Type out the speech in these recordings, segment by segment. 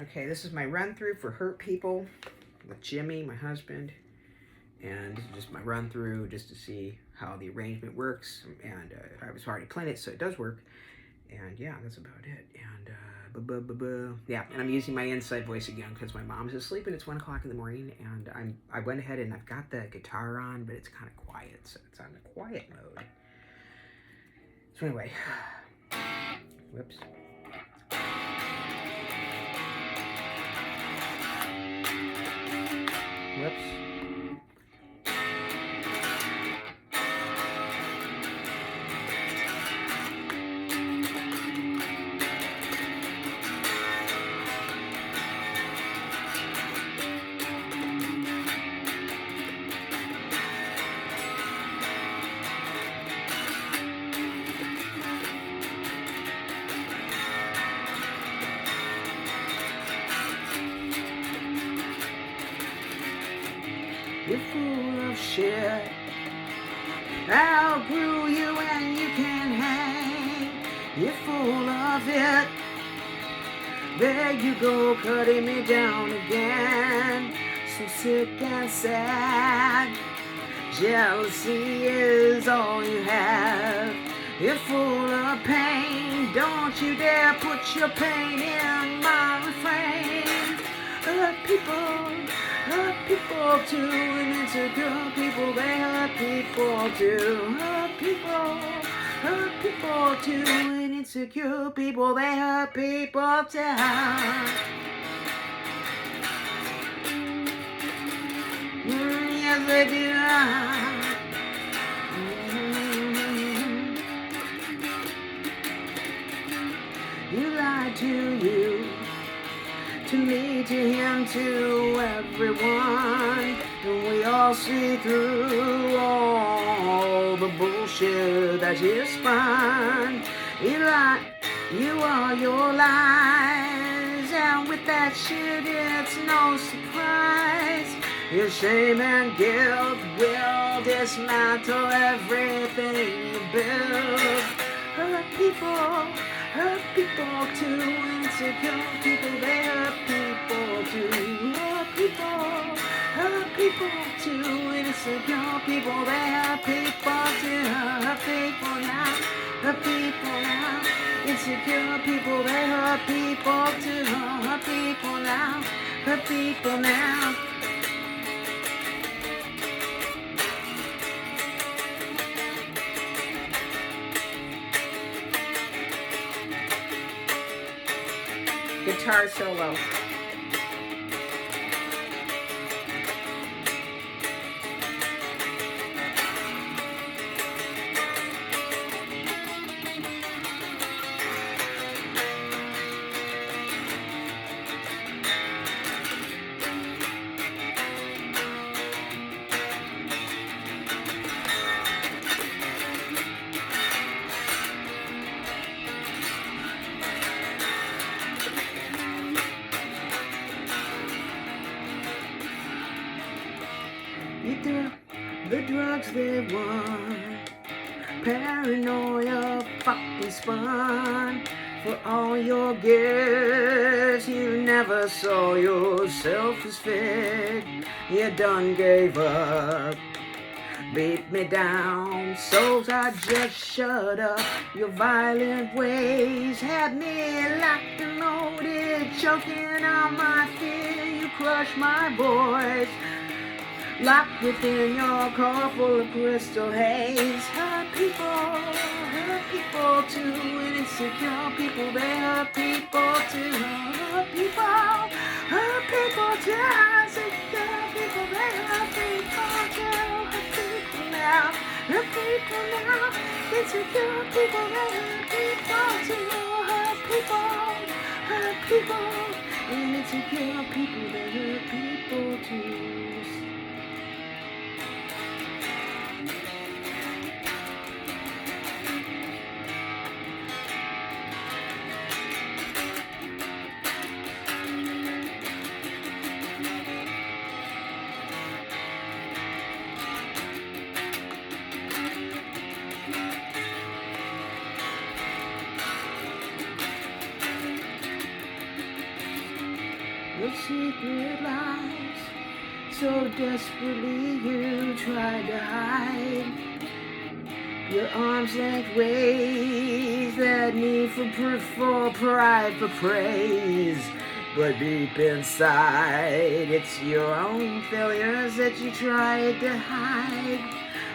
Okay, this is my run through for hurt people with Jimmy, my husband. And this is just my run through just to see how the arrangement works. And I was already playing it, so it does work. And yeah, that's about it. And yeah, and I'm using my inside voice again because my mom's asleep and it's 1 o'clock in the morning. And I went ahead and I've got the guitar on, but it's kind of quiet, so it's on the quiet mode. So anyway, whoops. Whoops. You're full of shit. I'll glue you and you can hang. You're full of it. There you go, cutting me down again. So sick and sad. Jealousy is all you have. You're full of pain. Don't you dare put your pain in my refrain. Hurt people too, and insecure people, they hurt people too. Hurt people too, and insecure people, they hurt people too. Yes, they do. You lied to me, to him, to everyone. And we all see through all the bullshit that you spun. You lied, you are your lies. And with that shit, it's no surprise. Your shame and guilt will dismantle everything you build. Hurt people too, insecure people, they hurt people too. Hurt people too, insecure people, they hurt people too. Hurt people now, insecure people, they hurt people too. Hurt people now. Guitar solo. The drugs they won, paranoia fucking spun. For all your gifts, you never saw yourself as fit. You done gave up, beat me down, so I just shut up. Your violent ways had me locked and loaded, choking on my fear. You crushed my voice, locked within your car full of crystal haze. Hurt people too, and insecure people, they hurt people too. Hurt people too, insecure people, they hurt people too. Hurt people now, insecure people, they hurt people too. Hurt people, and insecure people, they hurt people too. the secret lies so desperately you tried to hide. Your arm's length ways that need for proof, for pride, for praise. But deep inside, it's your own failures that you tried to hide.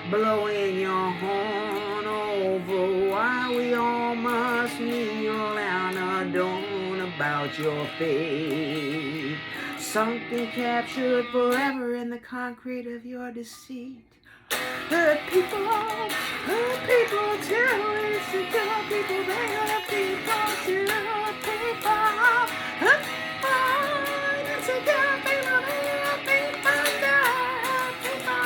Blowing your horn over why we all must kneel down adorn about your fate. Sunk and captured forever in the concrete of your deceit. Hurt people too. Insecure people, they hurt people too. People, hurt people. Insecure people, they hurt people too. Hurt people.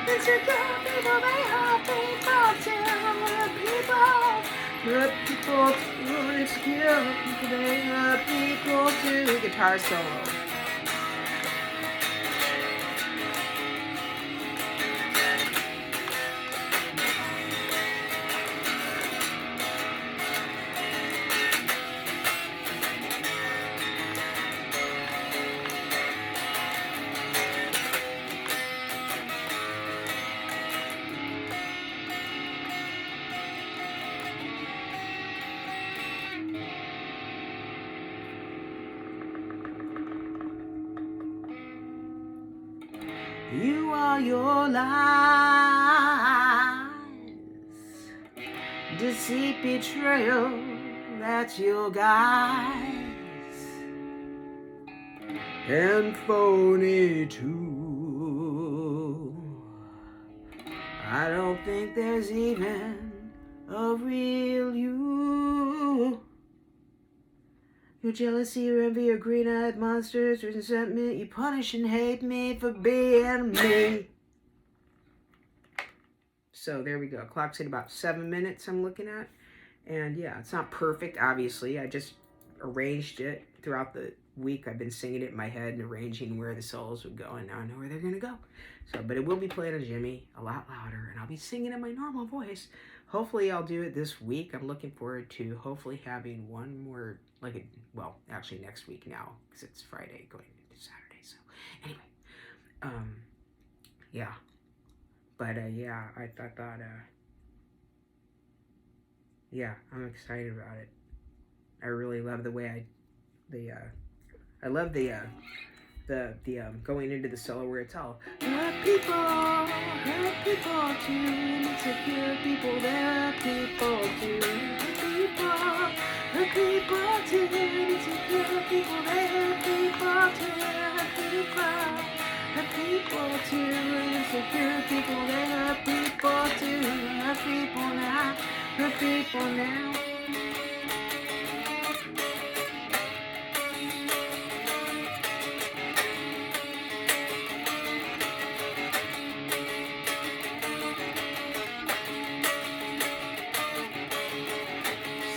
Insecure people, they hurt people too. Hurt people too. Insecure people, they hurt people too. Guitar solo. You are your lies, deceit, betrayal, that's your guise, and phony too. I don't think there's even a real you. Your jealousy, your envy, your green-eyed monsters, your resentment, you punish and hate me for being me. So there we go. Clock's at about 7 minutes I'm looking at. And yeah, it's not perfect, obviously. I just arranged it throughout the week. I've been singing it in my head and arranging where the solos would go, and now I know where they're going to go. So, but it will be played on Jimmy a lot louder, and I'll be singing in my normal voice. Hopefully I'll do it this week. I'm looking forward to hopefully having one more, well, actually next week now, because it's Friday going into Saturday. So anyway, yeah. But yeah, I thought, yeah, I'm excited about it. I really love the way I love the going into the solo where it's all hurt people too, insecure people, there are people too, hurt people too, insecure people, they hurt people too, hurt people too, insecure people, they hurt people too, hurt people now, hurt people now.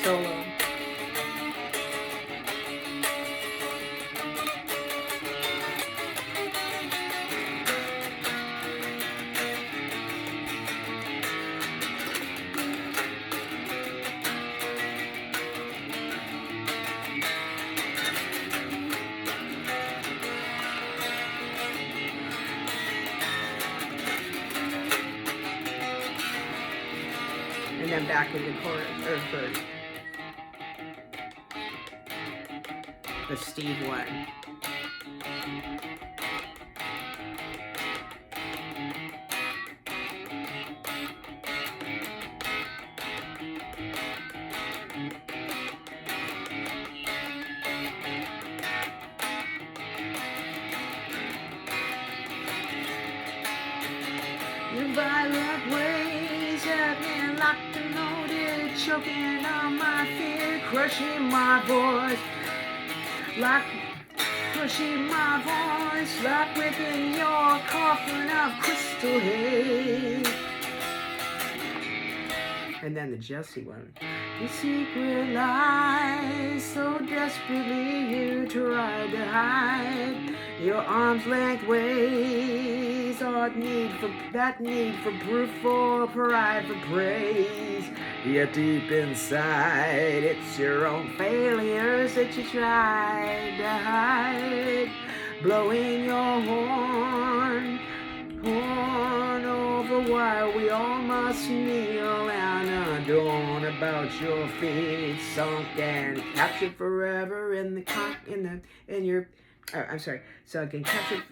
Solo. And then back in the chorus, or verse. The Steve one. Your violent ways have been locked and loaded, choking on my fear, crushing my voice. Like crushing my voice, like within your coffin of crystal haze. And then the Jesse one. Your secret lies so desperately you tried to hide. Your arm's length ways, that need for proof, for pride, for praise. Yet deep inside, it's your own failures that you tried to hide. Blowing your horn over while we all must kneel and adorn about your feet, sunk and captured forever in the in your. I'm sorry, sunk and captured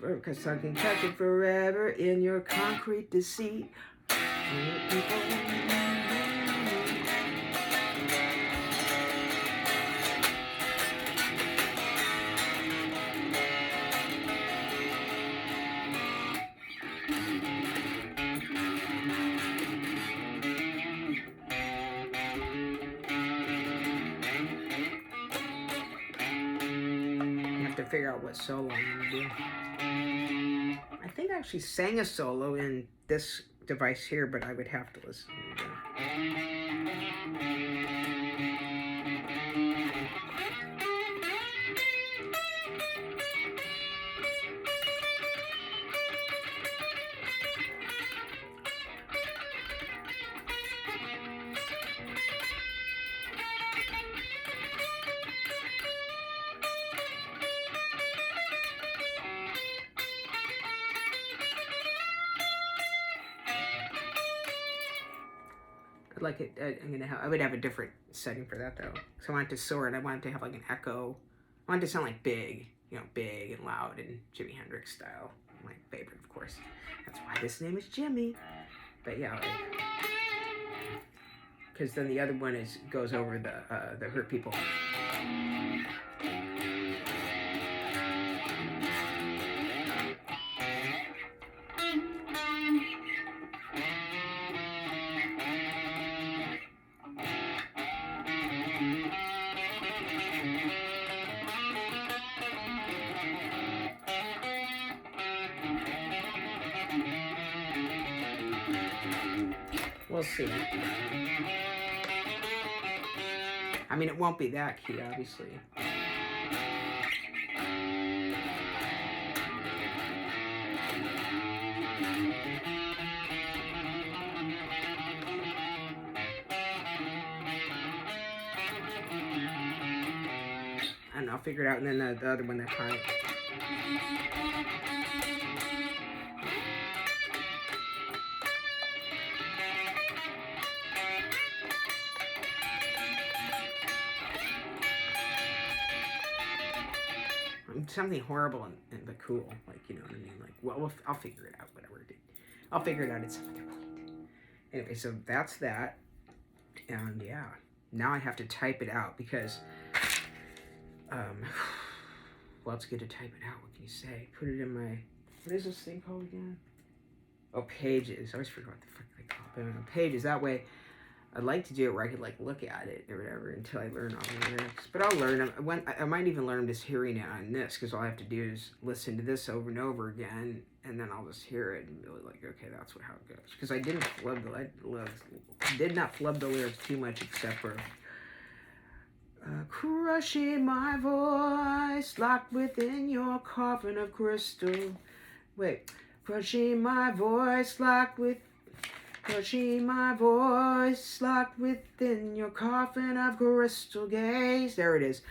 forever in your concrete deceit. To figure out what solo I'm gonna do. I think I actually sang a solo in this device here, but I would have to listen to it. Like it, I would have a different setting for that though. So I wanted to soar, and I wanted to have like an echo. I wanted to sound like big, big and loud and Jimi Hendrix style. My favorite, of course. That's why this name is Jimmy. But yeah, because then the other one goes over the Hurt People. We'll see. I mean, it won't be that key, obviously. And I'll figure it out, and then the other one, that part. Something horrible but cool, like, you know what I mean? Like, well, I'll figure it out, whatever. I'll figure it out at some other point. Anyway, so that's that, and yeah, now I have to type it out because, well, it's good to type it out. What can you say? Put it in my, what is this thing called again? Oh, Pages. I always forget what the fuck they call it. Pages. That way, I'd like to do it where I could like look at it or whatever until I learn all the lyrics. But I'll learn them. I might even learn them just hearing it on this, because all I have to do is listen to this over and over again, and then I'll just hear it and be like, okay, that's how it goes. Because I did not flub the lyrics too much, except for crushing my voice locked within your coffin of crystal. Wait, crushing my voice locked with. Crushing my voice locked within your coffin of crystal gaze. There it is.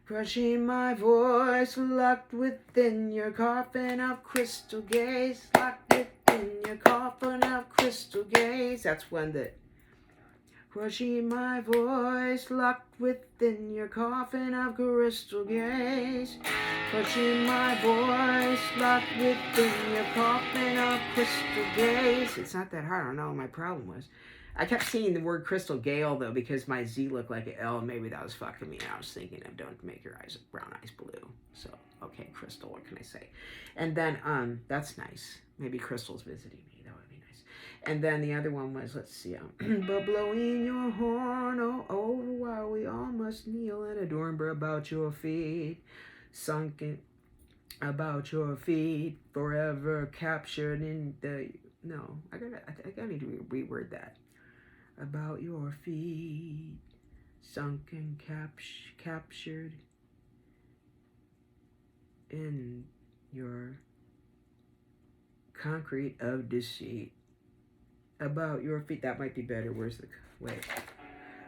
Crushing my voice locked within your coffin of crystal gaze. Locked within your coffin of crystal gaze. That's one that. Crushing my voice locked within your coffin of crystal gaze. Crushing my voice locked within your coffin of crystal gaze. It's not that hard. I don't know what my problem was. I kept seeing the word crystal gale though, because my Z looked like an L, and maybe that was fucking me. I was thinking of don't make your brown eyes blue. So okay, crystal. What can I say? And then that's nice. Maybe Crystal's visiting me. That would be nice. And then the other one was, let's see, but blowing your horn over while we all must kneel and adorn about your feet. Sunken about your feet, forever captured in the. No, I need to reword that. About your feet, sunken, captured in your concrete of deceit. About your feet. That might be better. Where's the wait?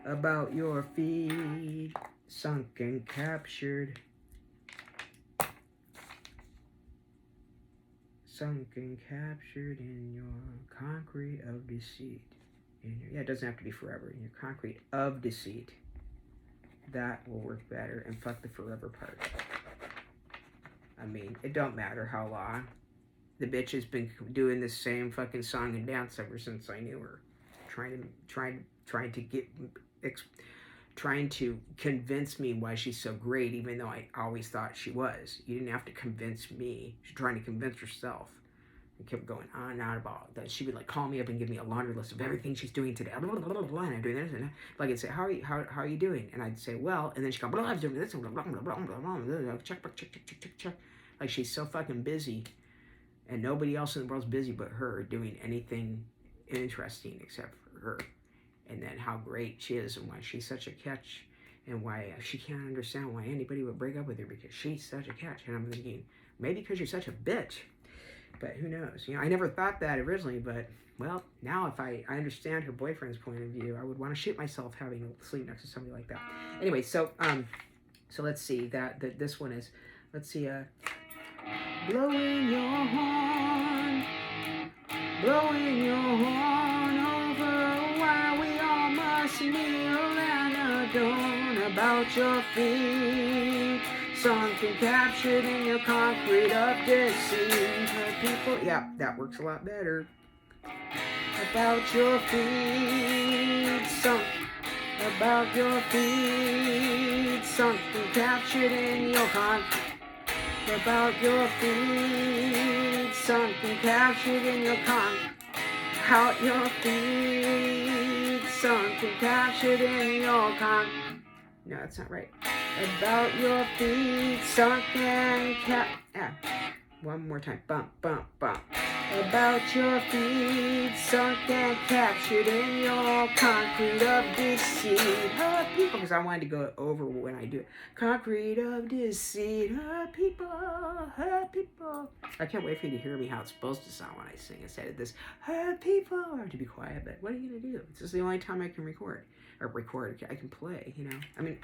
about your feet, sunk and captured. Sunk and captured in your concrete of deceit. Yeah, it doesn't have to be forever. In your concrete of deceit. That will work better. And fuck the forever part. I mean, it don't matter how long. The bitch has been doing this same fucking song and dance ever since I knew her. Trying to convince me why she's so great, even though I always thought she was. You didn't have to convince me. She's trying to convince herself. It kept going on and on about that. She would like call me up and give me a laundry list of everything she's doing today. Blah, blah, blah, blah, and I'm doing this, and like I'd say, how are you doing? And I'd say, well, and then she'd go, blah, I'm doing this, blah, blah, blah, blah, blah, blah, check. Like she's so fucking busy, and nobody else in the world's busy but her doing anything interesting except for her. And then how great she is and why she's such a catch, and why she can't understand why anybody would break up with her because she's such a catch. And I'm thinking, maybe because you're such a bitch. But who knows? You know, I never thought that originally, but, well, now if I understand her boyfriend's point of view, I would want to shoot myself having to sleep next to somebody like that. Anyway, so let's see, this one is, let's see, blowing your horn over why we all must kneel and adorn about your feet. Sunk and captured in your concrete of deceit. People, yeah, that works a lot better. About your feet, sunk. About your feet, sunk and captured in your concrete. About your feet, sunk and captured in your concrete. Out your feet, sunk and captured in your concrete. No, that's not right. About your feet, sunk and one more time. Bump, bump, bump. About your feet, sunk and captured in your concrete of deceit. Hurt people, because I wanted to go over when I do it. Concrete of deceit. Hurt people, hurt people. I can't wait for you to hear me how it's supposed to sound when I sing instead of this. Hurt people. I have to be quiet, but what are you going to do? This is the only time I can record. I can play, you know. I mean,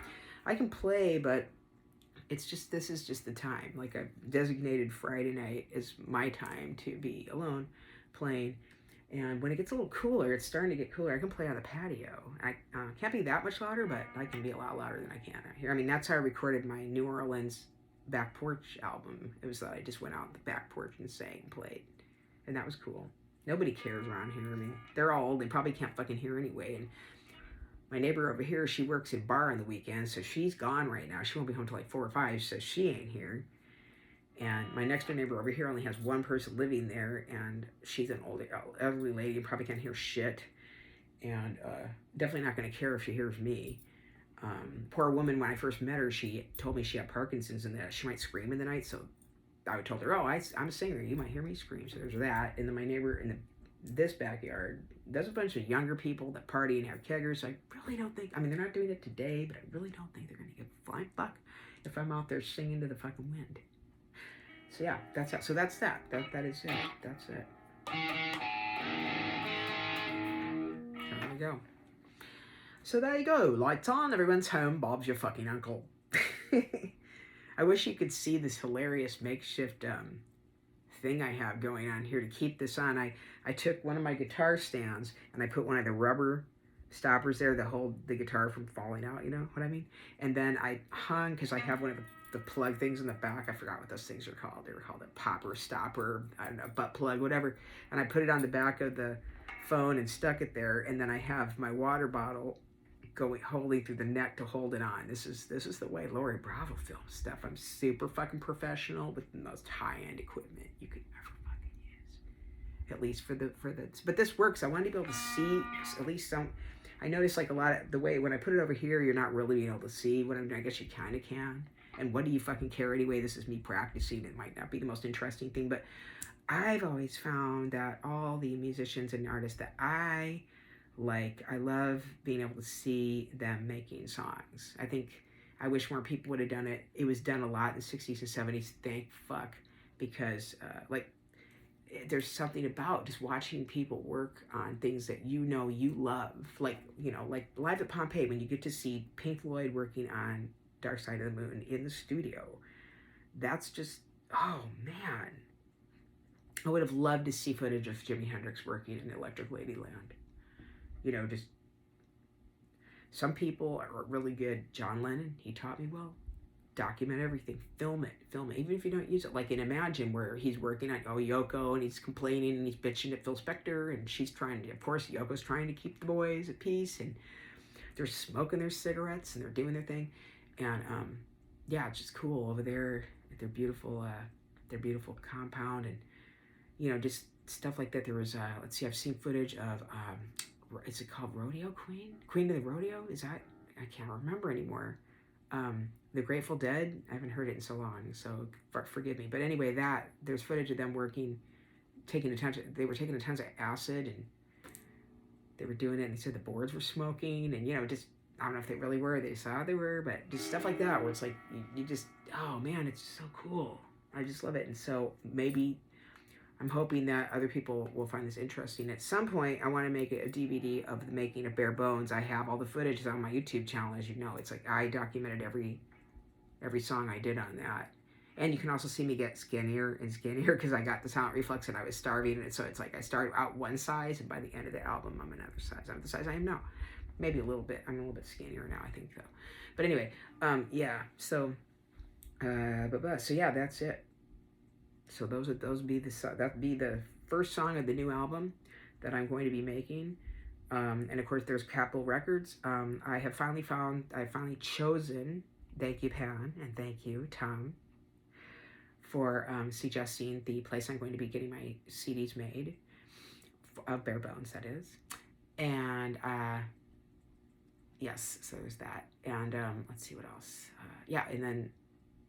I can play, but it's just, this is just the time. Like, I've designated Friday night as my time to be alone playing. And when it gets a little cooler, it's starting to get cooler, I can play on the patio. I can't be that much louder, but I can be a lot louder than I can out here. I mean, that's how I recorded my New Orleans back porch album. It was that I just went out on the back porch and sang and played. And that was cool. Nobody cares around here. I mean, they're all old. They probably can't fucking hear anyway. And my neighbor over here, she works at bar on the weekends, so she's gone right now. She won't be home till like 4 or 5, so she ain't here. And my next door neighbor over here only has one person living there, and she's an old elderly lady and probably can't hear shit. And definitely not going to care if she hears me. Poor woman, when I first met her, she told me she had Parkinson's and that she might scream in the night, so I told her, oh, I'm a singer, you might hear me scream. So there's that. And then my neighbor in this backyard, there's a bunch of younger people that party and have keggers. So I really don't think, I mean, they're not doing it today, but I really don't think they're going to give a flying fuck if I'm out there singing to the fucking wind. So yeah, that's that. So that's that. That is it. That's it. There we go. So there you go. Lights on, everyone's home. Bob's your fucking uncle. I wish you could see this hilarious makeshift thing I have going on here to keep this on. I took one of my guitar stands and I put one of the rubber stoppers there that hold the guitar from falling out, you know what I mean? And then I hung, because I have one of the plug things in the back. I forgot what those things are called. They were called a popper, stopper, I don't know, butt plug, whatever. And I put it on the back of the phone and stuck it there. And then I have my water bottle holding through the neck to hold it on. This is the way Lori Bravo films stuff. I'm super fucking professional with the most high-end equipment you could ever fucking use. At least for the but this works. I wanted to be able to see at least some. I noticed like a lot of the way when I put it over here, you're not really being able to see what I'm doing. I guess you kind of can. And what do you fucking care anyway? This is me practicing. It might not be the most interesting thing, but I've always found that all the musicians and artists that I love being able to see them making songs. I wish more people would have done it. It was done a lot in the 60s and 70s, thank fuck, because there's something about just watching people work on things that you love, like like live at Pompeii when you get to see Pink Floyd working on Dark Side of the Moon in the studio. That's just, oh man, I would have loved to see footage of Jimi Hendrix working in Electric Ladyland. Just some people are really good. John Lennon, he taught me well. Document everything, film it, even if you don't use it. Like in Imagine, where he's working on Yoko, and he's complaining and he's bitching at Phil Spector, and she's trying to, of course, Yoko's trying to keep the boys at peace, and they're smoking their cigarettes and they're doing their thing, and yeah, it's just cool over there at their beautiful compound, and just stuff like that. There was let's see, I've seen footage of is it called Rodeo Queen of the Rodeo? Is that, I can't remember anymore. The Grateful Dead, I haven't heard it in so long, so forgive me. But anyway, there's footage of them working, they were taking tons of acid, and they were doing it, and they said the boards were smoking, and just, I don't know if they really were, they saw they were, but just stuff like that, where it's like, you just, oh man, it's so cool. I just love it. And so maybe I'm hoping that other people will find this interesting. At some point, I want to make a DVD of the making of Bare Bones. I have all the footage on my YouTube channel, as you know. It's like I documented every song I did on that. And you can also see me get skinnier and skinnier because I got the talent reflux and I was starving. And so it's like I started out one size, and by the end of the album, I'm another size. I'm the size I am now. Maybe a little bit. I'm a little bit skinnier now, I think, though. But anyway, yeah. So, so yeah, that's it. So that'd be the first song of the new album that I'm going to be making. And of course, there's Capitol Records. I've finally chosen. Thank you, Pan, and thank you, Tom, for suggesting the place I'm going to be getting my CDs made, of Bare Bones, that is. And yes, so there's that. And let's see what else. Yeah, and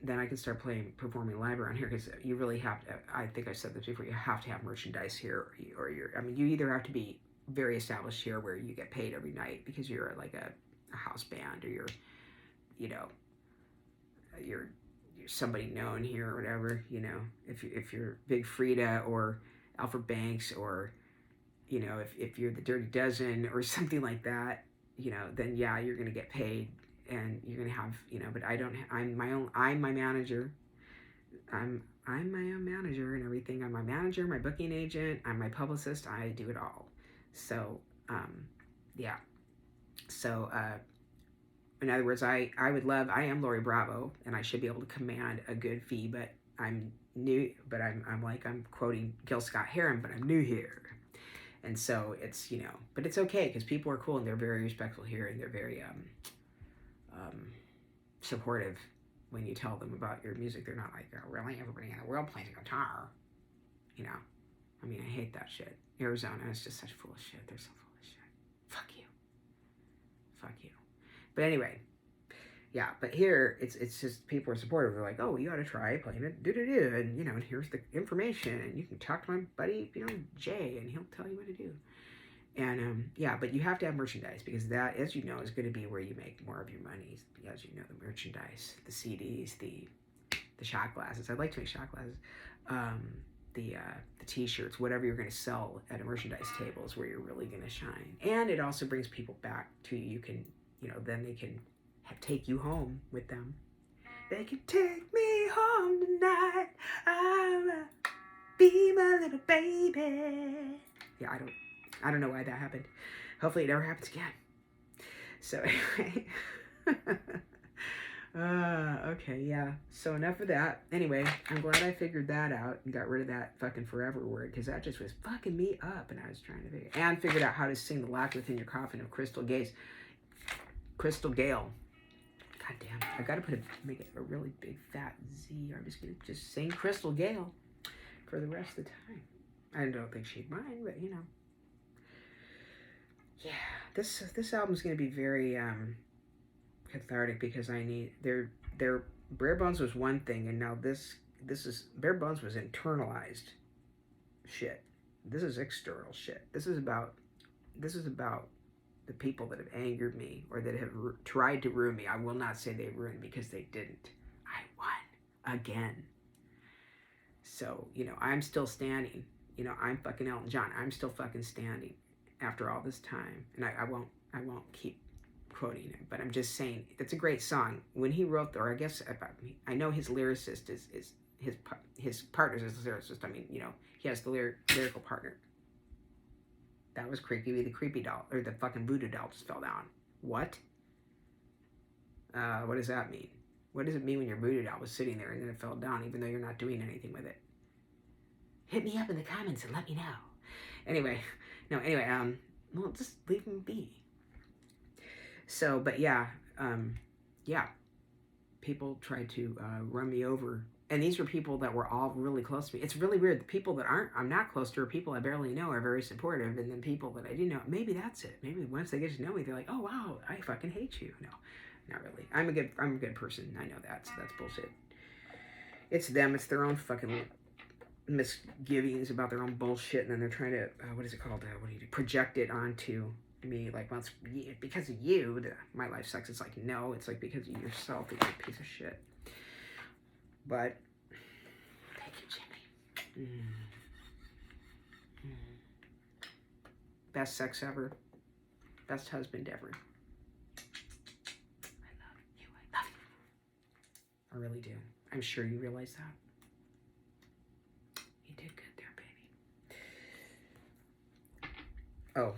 then I can start performing live around here, because you really have to, I think I said this before, you have to have merchandise here, or you either have to be very established here where you get paid every night because you're like a house band, or you're somebody known here or whatever, if you're Big Frida or Alfred Banks, or if you're the Dirty Dozen or something like that, then yeah, you're gonna get paid, and you're gonna have, but I'm my manager. I'm my own manager and everything. I'm my manager, my booking agent, I'm my publicist. I do it all. So yeah. So in other words, I am Lori Bravo, and I should be able to command a good fee, but I'm new, but I'm quoting Gil Scott-Heron, but I'm new here. And so it's, but it's okay, because people are cool, and they're very respectful here, and they're very supportive when you tell them about your music. They're not like, oh, really, everybody in the world plays a guitar, I hate that shit. Arizona is just such foolish shit. They're so full of shit. Fuck you. But anyway, yeah, but here it's just people are supportive. They're like, oh, you ought to try playing it, and and here's the information, and you can talk to my buddy, Jay, and he'll tell you what to do. And yeah, but you have to have merchandise, because that, as you know, is going to be where you make more of your money. As you know, the merchandise, the CDs, the shot glasses. I'd like to make shot glasses. The t-shirts, whatever you're going to sell at a merchandise table is where you're really going to shine. And it also brings people back to you. You can, then they can take you home with them. They can take me home tonight. I'ma be my little baby. Yeah, I don't know why that happened. Hopefully it never happens again. So anyway. Okay, yeah. So enough of that. Anyway, I'm glad I figured that out and got rid of that fucking forever word, because that just was fucking me up, and I was trying to figured out how to sing the Locked Within Your Coffin of Crystal Gale. God damn, I gotta make it a really big fat Z. I'm just gonna sing Crystal Gale for the rest of the time. I don't think she'd mind, but yeah, this album's gonna be very cathartic, because their Bare Bones was one thing, and now this is Bare Bones was internalized shit. This is external shit. This is about the people that have angered me, or that have tried to ruin me. I will not say they ruined, because they didn't. I won again. So I'm still standing. You know, I'm fucking Elton John. I'm still fucking standing after all this time. And I won't keep quoting him, but I'm just saying it's a great song. When he wrote, or I guess I know his lyricist is his partner's his lyricist. I mean, you know, he has the lyrical partner. That was creepy. The creepy doll, or the fucking voodoo doll just fell down. What? What does that mean? What does it mean when your voodoo doll was sitting there and then it fell down, even though you're not doing anything with it? Hit me up in the comments and let me know. Anyway, well, just leave him be. So, but yeah, people tried to run me over. And these were people that were all really close to me. It's really weird. The people that I'm not close to, or people I barely know, are very supportive. And then people that I do know, maybe that's it. Maybe once they get to know me, they're like, oh, wow, I fucking hate you. No, not really. I'm a good person. I know that. So that's bullshit. It's them. It's their own fucking misgivings about their own bullshit. And then they're trying to, what is it called? What do you do? Project it onto me. Like, well, it's because of you, my life sucks. It's like, no, it's like because of yourself, that you're a piece of shit. But thank you, Jimmy. Best sex ever. Best husband ever. I love you. I love you. I really do. I'm sure you realize that. You did good there, baby. Oh.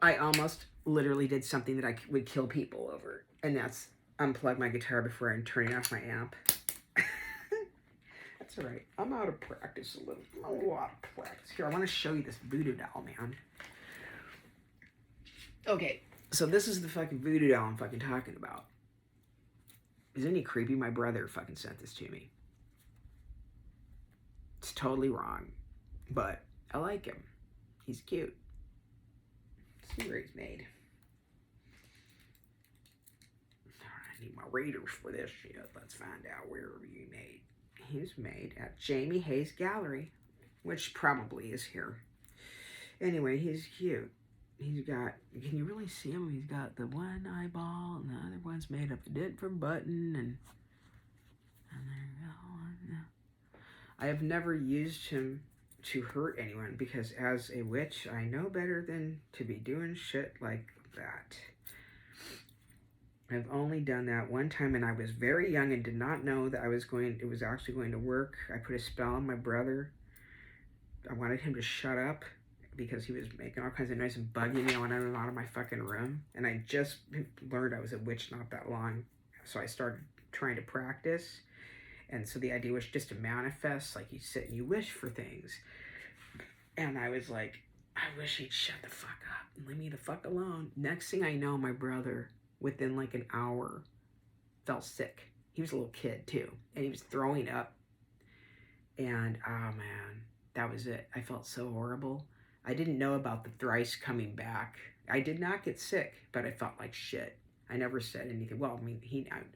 I almost literally did something that I would kill people over. And that's unplug my guitar before I'm turning off my amp. That's all right. I'm out of practice a little. A lot of practice. Here, I want to show you this voodoo doll, man. Okay, so this is the fucking voodoo doll I'm fucking talking about. Isn't he creepy? My brother fucking sent this to me. It's totally wrong, but I like him. He's cute. Let's see where he's made. I need my readers for this shit. Let's find out where he made. He's made at Jamie Hayes Gallery, which probably is here. Anyway, he's cute. He's got, can you really see him? He's got the one eyeball and the other one's made of a different button, and there you go. I have never used him to hurt anyone because as a witch, I know better than to be doing shit like that. I've only done that one time, and I was very young and did not know that it was actually going to work. I put a spell on my brother. I wanted him to shut up because he was making all kinds of noise and bugging me when I was out of my fucking room. And I just learned I was a witch not that long. So I started trying to practice. And so the idea was just to manifest, like you sit and you wish for things. And I was like, I wish he'd shut the fuck up and leave me the fuck alone. Next thing I know, my brother, within like an hour, fell sick. He was a little kid too, and he was throwing up. And oh man, that was it. I felt so horrible. I didn't know about the thrice coming back. I did not get sick, but I felt like shit. I never said anything. Well, I mean,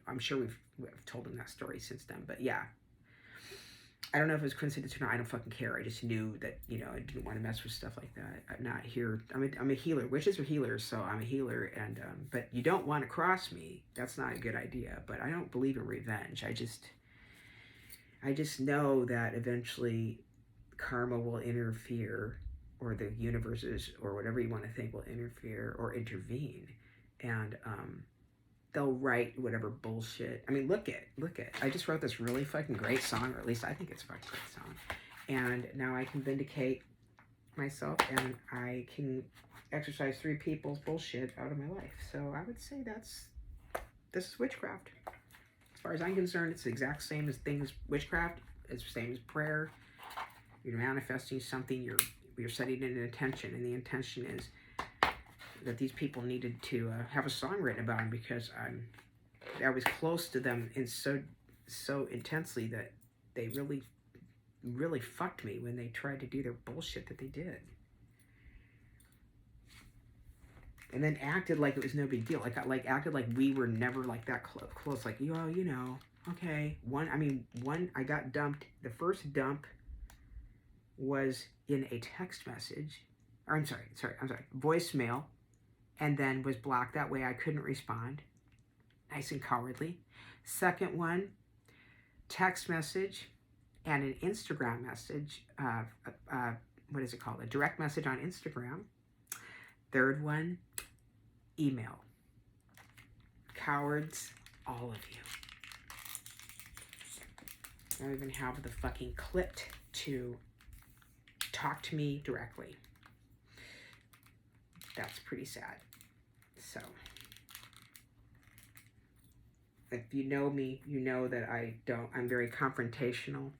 I'm sure we've told him that story since then, but yeah. I don't know if it was coincidence or not. I don't fucking care. I just knew that, you know, I didn't want to mess with stuff like that. I'm not here. I'm a healer. Witches are healers, so I'm a healer. And but you don't want to cross me. That's not a good idea. But I don't believe in revenge. I just know that eventually karma will interfere, or the universes, or whatever you want to think, will interfere or intervene, and they'll write whatever bullshit. I mean, look at. I just wrote this really fucking great song, or at least I think it's a fucking great song. And now I can vindicate myself, and I can exercise 3 people's bullshit out of my life. So I would say this is witchcraft. As far as I'm concerned, it's the exact same as witchcraft. It's the same as prayer. You're manifesting something. You're setting an intention, and the intention is that these people needed to have a song written about them, because I was close to them in so intensely that they really fucked me when they tried to do their bullshit that they did, and then acted like it was no big deal. Like acted like we were never like that close. Like, you know, okay. I got dumped. The first dump was in a text message, or I'm sorry, voicemail. And then was blocked. That way I couldn't respond. Nice and cowardly. Second one, text message. and an Instagram message, what is it called? A direct message on Instagram. Third one, email. Cowards, all of you. I don't even have the fucking clipped to talk to me directly. That's pretty sad. So, if you know me, you know that I'm very confrontational.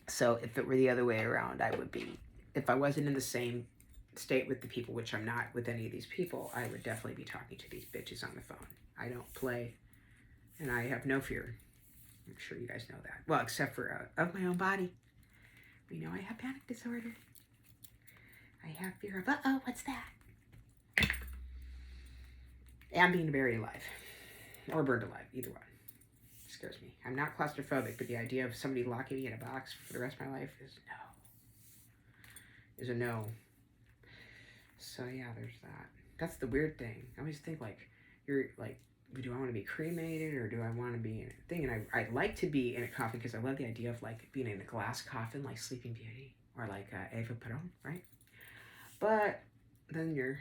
So if it were the other way around, I would be, if I wasn't in the same state with the people, which I'm not with any of these people, I would definitely be talking to these bitches on the phone. I don't play, and I have no fear. I'm sure you guys know that. Well, except for of my own body. We know I have panic disorder. I have fear of, uh-oh, what's that? And being buried alive. Or burned alive, either one. It scares me. I'm not claustrophobic, but the idea of somebody locking me in a box for the rest of my life is a no. So yeah, there's that. That's the weird thing. I always think like, you're like, do I want to be cremated or do I want to be in a thing? And I'd like to be in a coffin because I love the idea of like being in a glass coffin like Sleeping Beauty or like Eva Perón, right? But then you're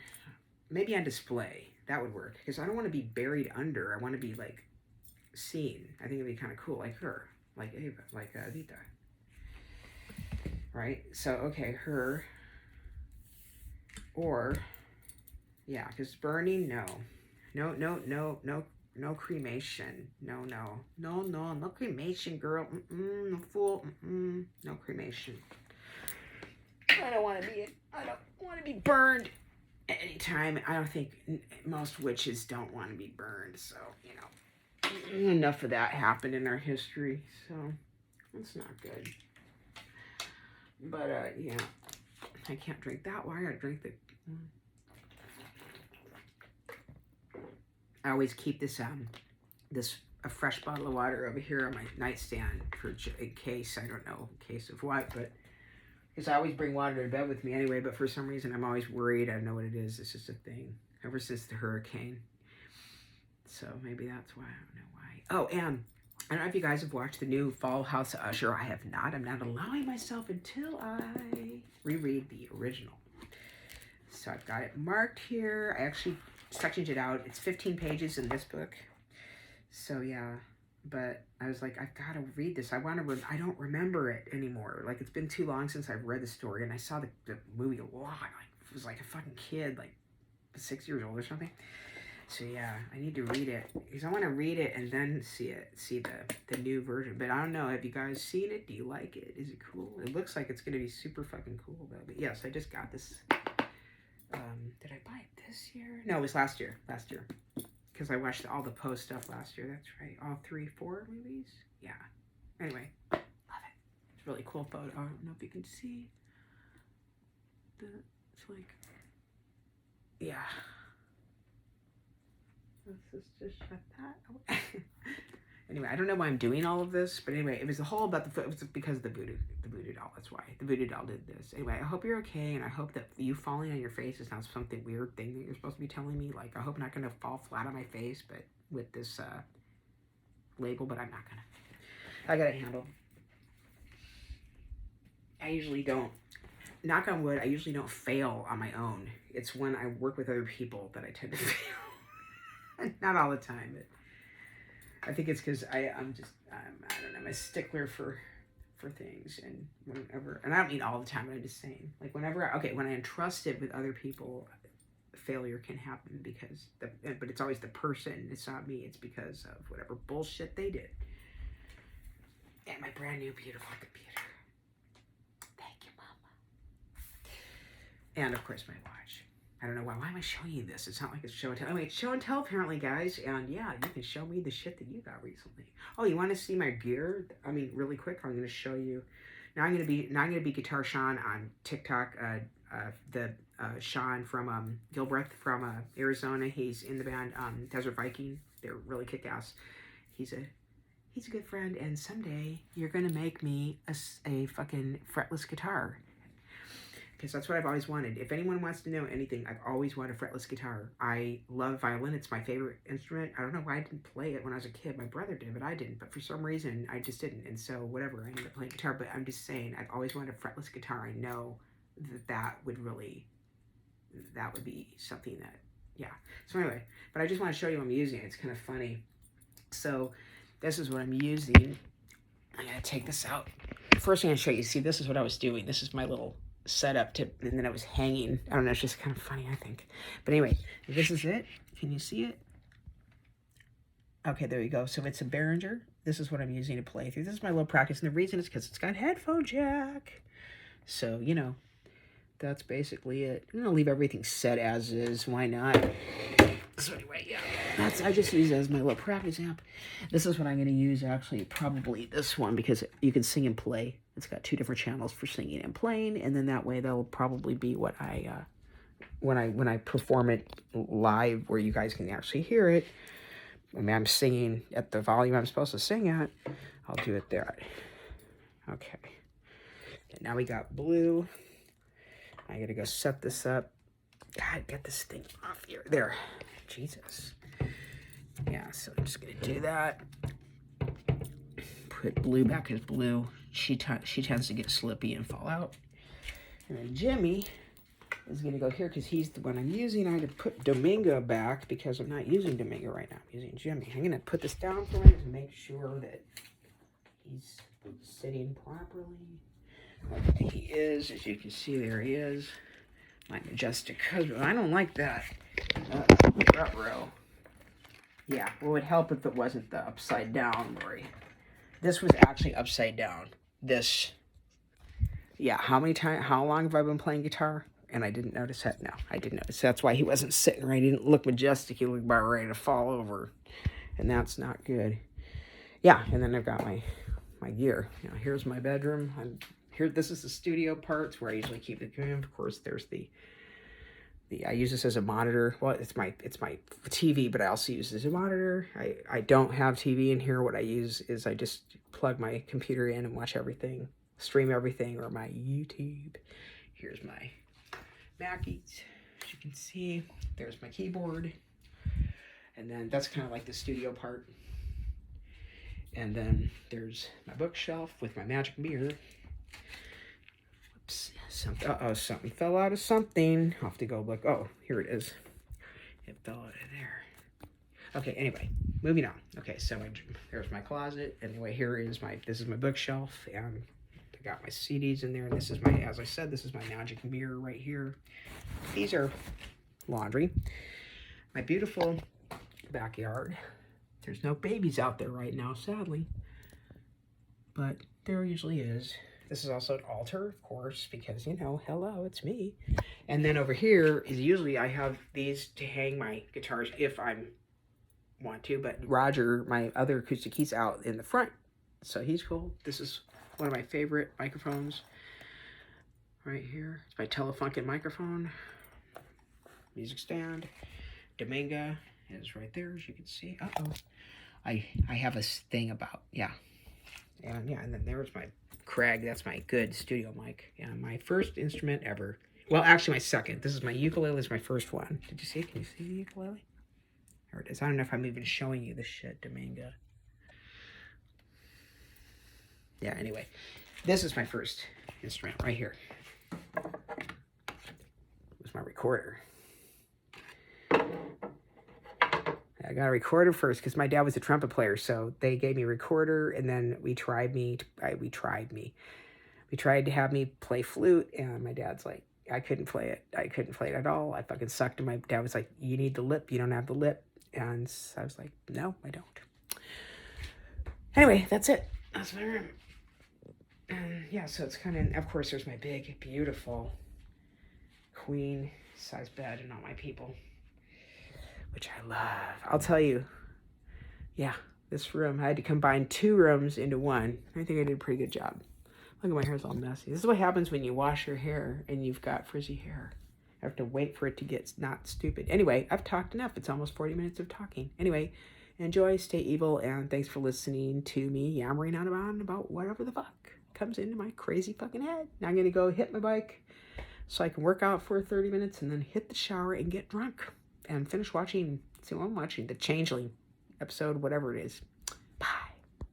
maybe on display. That would work because I don't want to be buried under. I want to be like seen. I think it'd be kind of cool, like her, like Eva, like Vita, right? So okay, her, or yeah, because burning, no cremation, no cremation, girl, no fool, no cremation. I don't want to be burned at any time. I don't think most witches don't want to be burned, so you know, enough of that happened in our history, so that's not good. But yeah, I can't drink that water. I drink the. I always keep this a fresh bottle of water over here on my nightstand for in case, I don't know, in case of what, but because I always bring water to bed with me anyway, but for some reason I'm always worried. I don't know what it is. It's just a thing ever since the hurricane. So maybe that's why. I don't know why. Oh, and I don't know if you guys have watched the new Fall House of Usher. I have not. I'm not allowing myself until I reread the original. So I've got it marked here. I actually sectioned it out. It's 15 pages in this book. So yeah, but I was like, I've got to read this. I don't remember it anymore. Like it's been too long since I've read the story, and I saw the movie a lot. Like it was like a fucking kid, like 6 years old or something. So yeah, I need to read it because I want to read it and then see the new version. But I don't know. Have you guys seen it? Do you like it? Is it cool? It looks like it's gonna be super fucking cool though. But yes, I just got this. Did I buy it this year? No, it was last year. Because I watched all the Poe stuff last year. That's right. All 4 movies. Yeah. Anyway, love it. It's a really cool photo. I don't know if you can see. It's like, yeah. Let's just shut that away. Anyway, I don't know why I'm doing all of this, but anyway, it was the whole about it was because of the voodoo doll. That's why the voodoo doll did this. Anyway, I hope you're okay, and I hope that you falling on your face is not something weird thing that you're supposed to be telling me. Like, I hope I'm not gonna fall flat on my face, but with this label, but I'm not gonna. I got it handled. I usually don't. Knock on wood. I usually don't fail on my own. It's when I work with other people that I tend to fail. Not all the time, but. I think it's because I don't know, I'm a stickler for things, and whenever, and I don't mean all the time, but I'm just saying, like when I entrust it with other people, failure can happen because but it's always the person, it's not me, it's because of whatever bullshit they did. And my brand new beautiful computer. Thank you, Mama. And of course my watch. I don't know why am I showing you this? It's not like it's show and tell. Anyway, it's show and tell apparently, guys. And yeah, you can show me the shit that you got recently. Oh, you want to see my gear? I mean, really quick, I'm going to show you. Now I'm going to be Guitar Sean on TikTok. Sean from Gilbreth from Arizona. He's in the band Desert Viking. They're really kick-ass. He's a good friend, and someday you're going to make me a fucking fretless guitar. because that's what I've always wanted. If anyone wants to know anything, I've always wanted a fretless guitar. I love violin. It's my favorite instrument. I don't know why I didn't play it when I was a kid. My brother did, but I didn't. But for some reason, I just didn't. And so, whatever, I ended up playing guitar. But I'm just saying, I've always wanted a fretless guitar. I know that would be something that, yeah. So anyway, but I just want to show you what I'm using. It's kind of funny. So this is what I'm using. I'm going to take this out. First thing I'm going to show you, see, this is what I was doing. This is my little setup tip, and then I was hanging. I don't know, it's just kind of funny, I think. But anyway, this is it. Can you see it? Okay, there you go. So it's a Behringer. This is what I'm using to play through. This is my little practice, and the reason is because it's got headphone jack. So, you know, that's basically it. I'm going to leave everything set as is. Why not? So anyway, yeah, I just use it as my little practice amp. This is what I'm going to use, actually, probably this one, because you can sing and play. It's got 2 different channels for singing and playing, and then that way that'll probably be what I, when I perform it live, where you guys can actually hear it. I mean, I'm singing at the volume I'm supposed to sing at. I'll do it there. Okay. And now we got blue. I gotta go set this up. God, get this thing off here. There. Jesus. Yeah, so I'm just gonna do that. Put blue back as blue. She tends to get slippy and fall out. And then Jimmy is gonna go here because he's the one I'm using. I had to put Domingo back because I'm not using Domingo right now. I'm using Jimmy. I'm gonna put this down for him to make sure that he's sitting properly. Okay, he is, as you can see, there he is. My majestic husband. I don't like that. Row. Yeah, well, it would help if it wasn't the upside down, Lori. This was actually upside down. This. Yeah, how long have I been playing guitar? And I didn't notice that? No, I didn't notice. That's why he wasn't sitting right. He didn't look majestic. He looked about ready to fall over. And that's not good. Yeah, and then I've got my gear. You know, here's my bedroom. This is the studio parts where I usually keep the computer. Of course, there's the I use this as a monitor. Well, it's my TV, but I also use this as a monitor. I don't have TV in here. What I use is I just plug my computer in and watch everything, stream everything, or my YouTube. Here's my Mackies. As you can see, there's my keyboard. And then that's kind of like the studio part. And then there's my bookshelf with my magic mirror. Whoops. Something fell out of something. I'll have to go look. Oh, here it is. It fell out of there. Okay, anyway, moving on. Okay, so there's my closet. Anyway, this is my bookshelf, and I got my CDs in there. And this is as I said, this is my magic mirror right here. These are laundry. My beautiful backyard. There's no babies out there right now, sadly, but there usually is. This is also an altar, of course, because, you know, hello, it's me. And then over here is usually I have these to hang my guitars if I want to, but Roger, my other acoustic, he's out in the front, so he's cool. This is one of my favorite microphones right here. It's my Telefunken microphone. Music stand. Domingo is right there, as you can see. Uh-oh. I have a thing about, yeah. And yeah, and then there's my Craig. That's my good studio mic. Yeah, my first instrument ever. Well, actually my second. This is my ukulele. Is my first one. Did you see it? Can you see the ukulele? There it is. I don't know if I'm even showing you this shit, Domingo. Yeah, anyway. This is my first instrument right here. It was my recorder. I got a recorder first because my dad was a trumpet player, so they gave me a recorder, and then we tried to have me play flute, and my dad's like, I couldn't play it. I couldn't play it at all. I fucking sucked, and my dad was like, you need the lip. You don't have the lip. And I was like, no, I don't. Anyway, that's it. That's my room. And yeah, so it's kind of, of course, there's my big, beautiful queen size bed and all my people, which I love. I'll tell you, yeah, this room, I had to combine 2 rooms into one. I think I did a pretty good job. Look at my hair's all messy. This is what happens when you wash your hair and you've got frizzy hair. I have to wait for it to get not stupid. Anyway, I've talked enough. It's almost 40 minutes of talking. Anyway, enjoy, stay evil, and thanks for listening to me yammering on about whatever the fuck comes into my crazy fucking head. Now I'm going to go hit my bike, so I can work out for 30 minutes and then hit the shower and get drunk and finish watching. See what I'm watching, The Changeling episode, whatever it is.